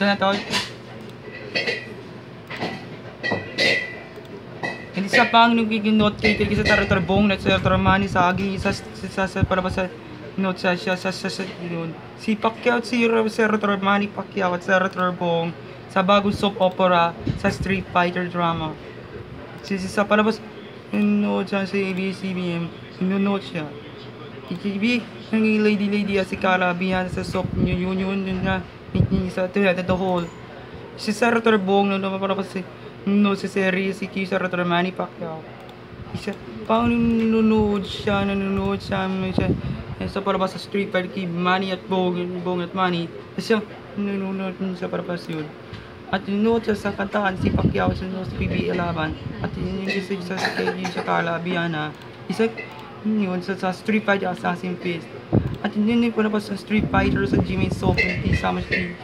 Ito na tol. Hindi sa pang nagiging note kay sa tarotarbong na sa Tarmani sa agi sa para ba sa note sa yun. Si Pacquiao si Tarmani Pacquiao at sa Tartarbong sa bagong soap opera sa Street Fighter drama. Sa palabas note siya sa ABS-CBN, note siya. Ikibi ng lady si Karabihan sa soap yun na sa the whole. Si Senator Bong no para si no si series si Q Senator Manny Pacquiao. Isa paano nanonood siya sa para sa Street Fighter kay Manny at Bong at Manny. Kasi nanonood sa para yun. At nanonood siya sa kantahan si Pacquiao sa PBA laban. At yun sa sa Karabihan na isa yun sa Street Fighter Assassin Fist. At yun po na sa Street Fighter sa Jimmy Soap hindi sama si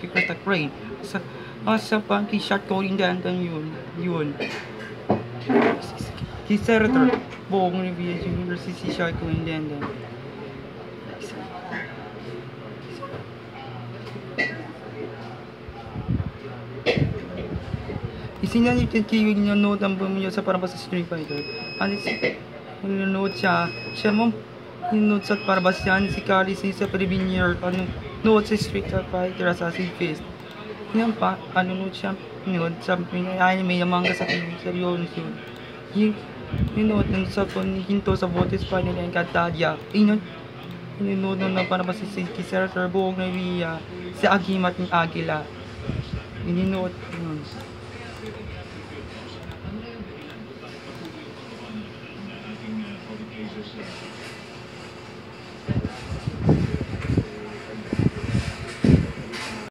Krista Crane sa pang kay shot calling dan yun kay Senator Bong Revere Jr. si shot calling dan isinan yung kiyong nanonood ang bumilyo sa parang sa Street Fighter and nanonood siya mo nanonood sa parabas yan si Carly sa Prevenier nanonood sa Street Fighter Assassin Fist yan pa nanonood siya nanonood sa anime yung manga sa TV seryoso yun nanonood sa hinto sa botes pa nila yung Katadya nanonood na parabas si Kisera Turbong na si Agimat ng Agila nanonood yun.